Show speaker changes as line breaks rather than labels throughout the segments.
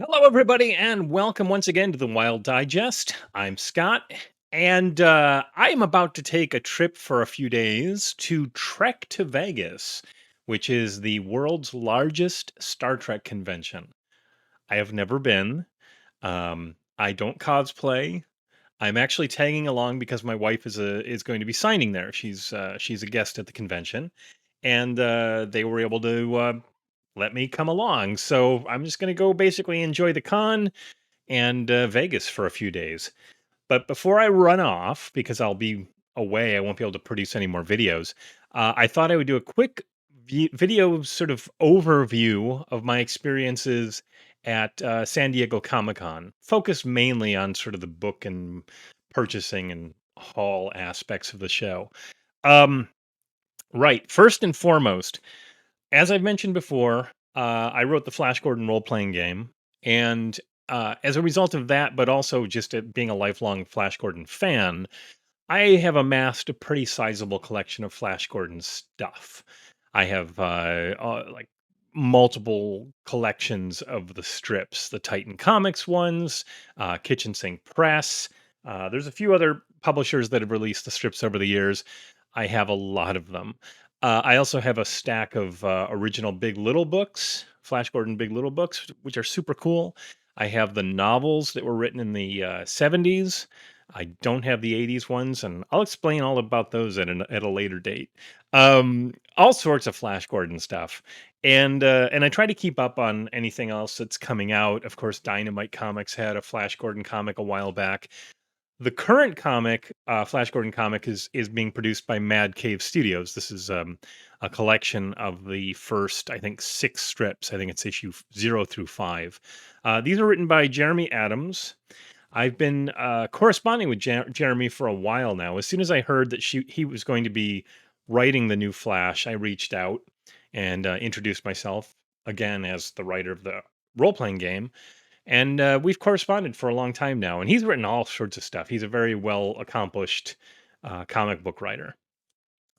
Hello, everybody, and welcome once again to the Wild Digest. I'm Scott, and I am about to take a trip for a few days to Trek to Vegas, which is the world's largest Star Trek convention. I have never been. I don't cosplay. I'm actually tagging along because my wife is going to be signing there. She's a guest at the convention, and they were able to let me come along. So I'm just going to go basically enjoy the con and Vegas for a few days. But before I run off, because I'll be away, I won't be able to produce any more videos. I thought I would do a quick video sort of overview of my experiences at San Diego Comic Con, focused mainly on sort of the book and purchasing and haul aspects of the show. Um, right. First and foremost, as I've mentioned before, I wrote the Flash Gordon role playing game. And as a result of that, but also just being a lifelong Flash Gordon fan, I have amassed a pretty sizable collection of Flash Gordon stuff. I have like multiple collections of the strips, the Titan Comics ones, Kitchen Sink Press. There's a few other publishers that have released the strips over the years. I have a lot of them. I also have a stack of original Big Little books, Flash Gordon Big Little books, which are super cool. I have the novels that were written in the 70s. I don't have the 80s ones, and I'll explain all about those at a later date. All sorts of Flash Gordon stuff. And I try to keep up on anything else that's coming out. Of course, Dynamite Comics had a Flash Gordon comic a while back. The current comic, Flash Gordon comic, is being produced by Mad Cave Studios. This is a collection of the first, I think, six strips. I think it's issue 0 through 5. These are written by Jeremy Adams. I've been corresponding with Jeremy for a while now. As soon as I heard that he was going to be writing the new Flash, I reached out and introduced myself again as the writer of the role playing game. And we've corresponded for a long time now. And he's written all sorts of stuff. He's a very well accomplished comic book writer.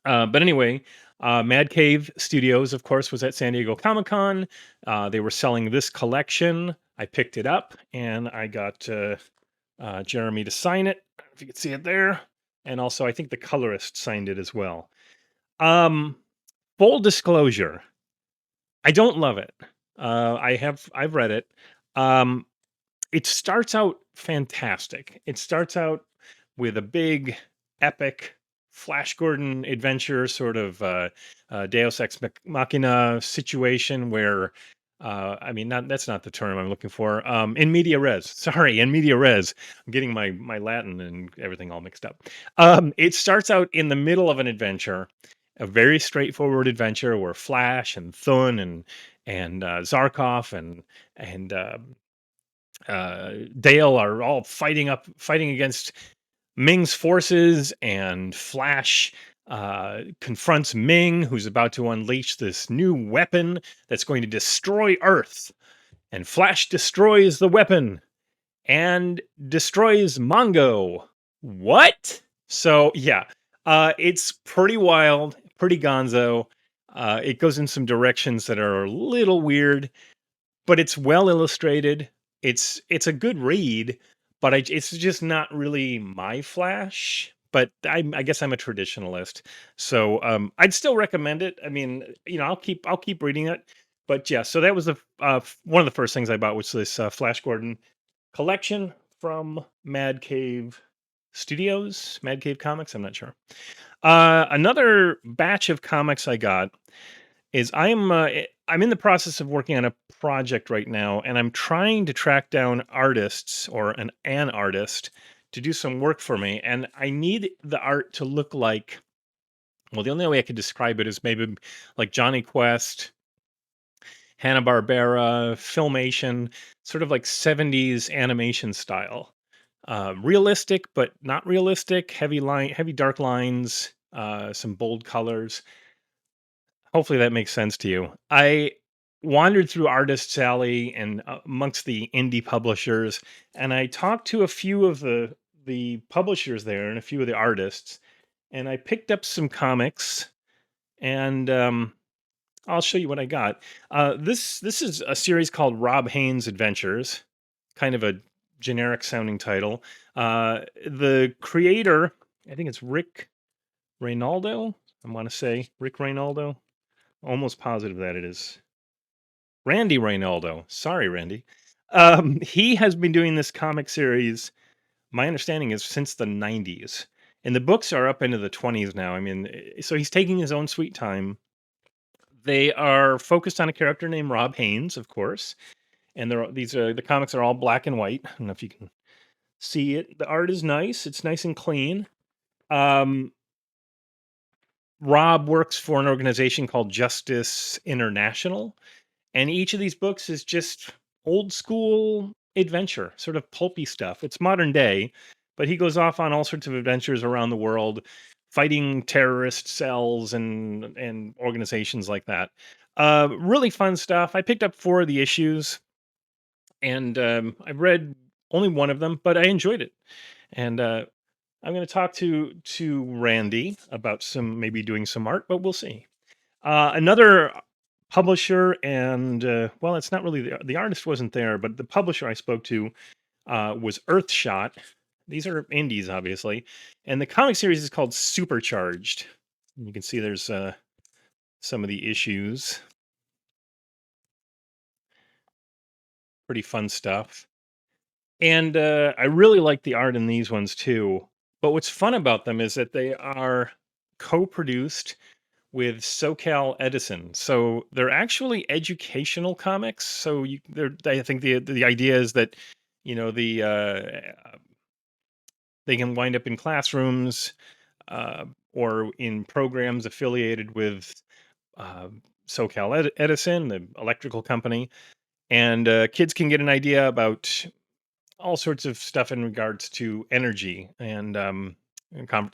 But anyway, Mad Cave Studios, of course, was at San Diego Comic Con. They were selling this collection. I picked it up and I got Jeremy to sign it. If you can see it there. And also, I think the colorist signed it as well. Um, Full disclosure, I don't love it. I've read it. Um, it starts out fantastic. It starts out with a big, epic Flash Gordon adventure, sort of Deus Ex Machina situation where, I mean, not that's not the term I'm looking for. In media res, sorry, in media res. I'm getting my Latin and everything all mixed up. It starts out in the middle of an adventure, a very straightforward adventure where Flash and Thun and Zarkov and Dale are all fighting against Ming's forces, and Flash confronts Ming, who's about to unleash this new weapon that's going to destroy Earth. And Flash destroys the weapon and destroys Mongo. What? So yeah, it's pretty wild, pretty gonzo. It goes in some directions that are a little weird, but it's well illustrated. It's a good read, but it's just not really my Flash. But I guess I'm a traditionalist, so I'd still recommend it. I mean, I'll keep reading it. But yeah, so that was one of the first things I bought, was this Flash Gordon collection from Mad Cave Studios, Mad Cave Comics. I'm not sure. Another batch of comics I got is I'm in the process of working on a project right now, and I'm trying to track down artists or an artist to do some work for me, and I need the art to look like, well, the only way I could describe it is maybe like Johnny Quest, Hanna-Barbera, Filmation, sort of like 70s animation style. Realistic, but not realistic, heavy dark lines, some bold colors. Hopefully that makes sense to you. I wandered through Artist Alley and amongst the indie publishers, and I talked to a few of the publishers there and a few of the artists, and I picked up some comics, and I'll show you what I got. This is a series called Rob Haynes Adventures, kind of a generic sounding title. The creator, I think it's Rick Reynaldo. I want to say Rick Reynaldo. Almost positive that it is Randy Reynaldo. Sorry, Randy. He has been doing this comic series. My understanding is since the '90s, and the books are up into the '20s now. I mean, so he's taking his own sweet time. They are focused on a character named Rob Haynes, of course, and these are the comics are all black and white. I don't know if you can see it. The art is nice. It's nice and clean. Um, Rob works for an organization called Justice International, and each of these books is just old school adventure, sort of pulpy stuff. It's modern day, but he goes off on all sorts of adventures around the world, fighting terrorist cells and organizations like that. Really fun stuff. I picked up 4 of the issues, and I've read only one of them, but I enjoyed it. And I'm going to talk to Randy about some maybe doing some art, but we'll see. Another publisher and well, it's not really the artist wasn't there, but the publisher I spoke to was Earthshot. These are indies, obviously, and the comic series is called Supercharged. You can see there's some of the issues. Pretty fun stuff. And I really like the art in these ones too. But what's fun about them is that they are co-produced with SoCal Edison. So they're actually educational comics. So I think the idea is that they can wind up in classrooms or in programs affiliated with uh, Edison, the electrical company, and kids can get an idea about all sorts of stuff in regards to energy and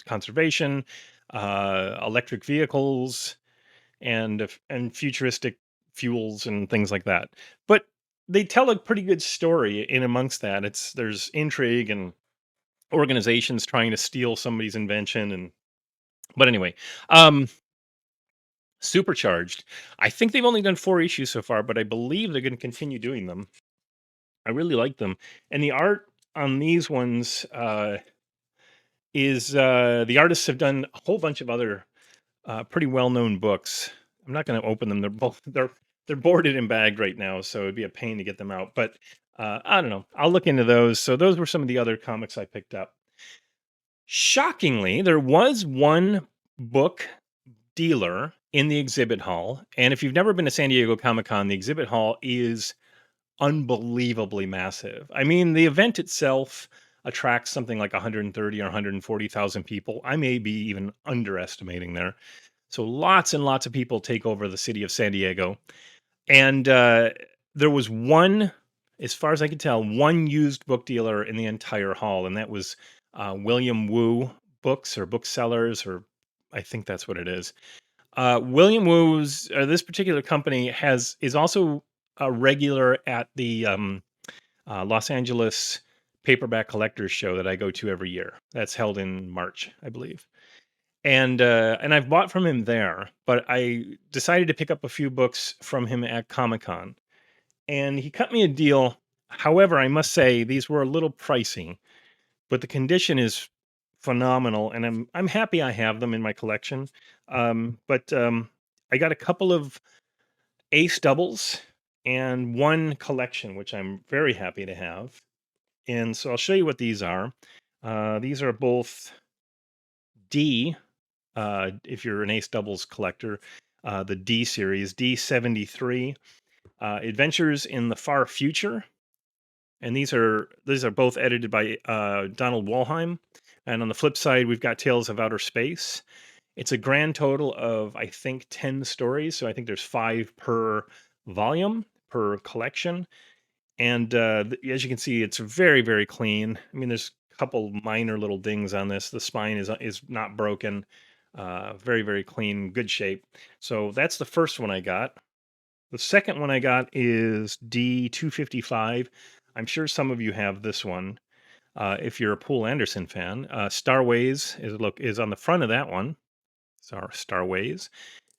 conservation, electric vehicles, and futuristic fuels and things like that. But they tell a pretty good story in amongst that. There's intrigue and organizations trying to steal somebody's invention and but anyway, um Supercharged. I think they've only done 4 issues so far, but I believe they're going to continue doing them. I really like them. And the art on these ones is the artists have done a whole bunch of other pretty well-known books. I'm not going to open them. They're boarded and bagged right now, so it'd be a pain to get them out. But I don't know. I'll look into those. So those were some of the other comics I picked up. Shockingly, there was one book dealer in the exhibit hall, and if you've never been to San Diego Comic Con, the exhibit hall is unbelievably massive. I mean, the event itself attracts something like 130 or 140,000 people. I may be even underestimating there. So lots and lots of people take over the city of San Diego. And there was one, as far as I could tell, one used book dealer in the entire hall, and that was William Wu Books or Booksellers, or I think that's what it is. William Wu's this particular company has is also a regular at the Los Angeles Paperback Collectors Show that I go to every year. That's held in March, I believe. And I've bought from him there, but I decided to pick up a few books from him at Comic Con, and he cut me a deal. However, I must say these were a little pricey, but the condition is phenomenal, and I'm happy I have them in my collection. But I got a couple of ace doubles and one collection, which I'm very happy to have. And so I'll show you what these are. These are both D. If you're an ace doubles collector, the D series, D73, Adventures in the Far Future, and these are both edited by Donald Walheim. And on the flip side, we've got Tales of Outer Space. It's a grand total of I think 10 stories, so I think there's 5 per volume per collection. And as you can see, it's very very clean. I mean, there's a couple minor little dings on this. The spine is not broken. Very very clean, good shape. So that's the first one I got. The second one I got is D255. I'm sure some of you have this one. If you're a Pool Anderson fan, Starways is on the front of that one. Starways,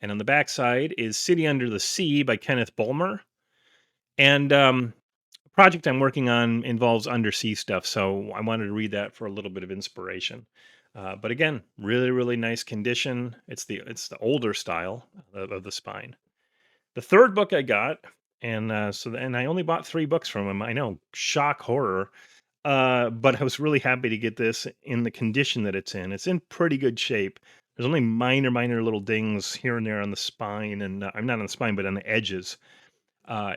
and on the backside is City Under the Sea by Kenneth Bulmer. And the project I'm working on involves undersea stuff, so I wanted to read that for a little bit of inspiration. But again, really, really nice condition. It's the older style of the spine. The third book I got, and I only bought 3 books from him. I know, shock horror. But I was really happy to get this in the condition that it's in. It's in pretty good shape. There's only minor little dings here and there on the spine, and I'm not on the spine, but on the edges.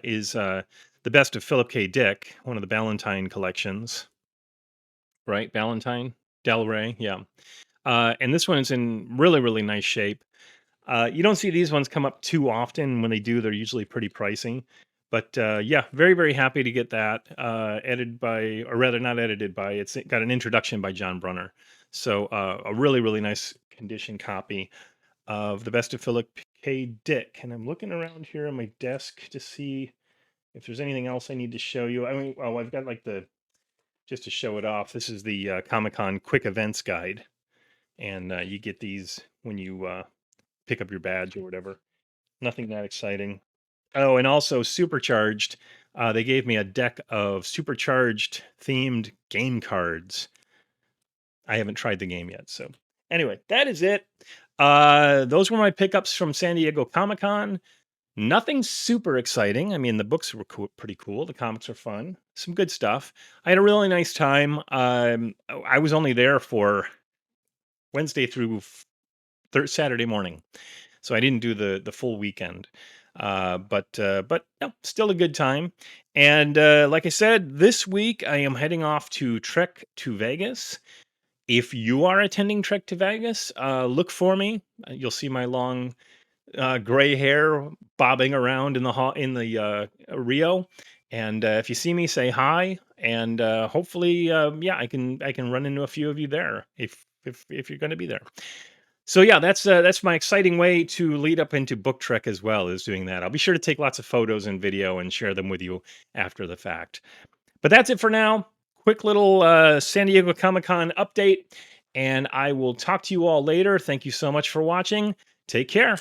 Is The Best of Philip K. Dick, one of the Ballantine collections, right? Ballantine, Del Rey, yeah. And this one is in really, really nice shape. You don't see these ones come up too often. When they do, they're usually pretty pricey. But yeah, very, very happy to get that edited by, or rather, not edited by. It's got an introduction by John Brunner. So a really, really nice condition copy of The Best of Philip K. Dick. And I'm looking around here on my desk to see if there's anything else I need to show you. I mean, oh, I've got like just to show it off. This is the Comic Con Quick Events Guide, and you get these when you pick up your badge or whatever. Nothing that exciting. Oh, and also Supercharged. They gave me a deck of Supercharged themed game cards. I haven't tried the game yet. So, anyway, that is it. Those were my pickups from San Diego Comic Con. Nothing super exciting. I mean, the books were pretty cool. The comics are fun. Some good stuff. I had a really nice time. I was only there for Wednesday through Saturday morning, so I didn't do the full weekend. But no, still a good time. And like I said, this week I am heading off to Trek to Vegas. If you are attending Trek to Vegas, look for me. You'll see my long gray hair bobbing around in the Rio. And if you see me, say hi. And hopefully, yeah, I can run into a few of you there if you're going to be there. So yeah, that's my exciting way to lead up into Book Trek as well, is doing that. I'll be sure to take lots of photos and video and share them with you after the fact. But that's it for now. Quick little San Diego Comic Con update, and I will talk to you all later. Thank you so much for watching. Take care.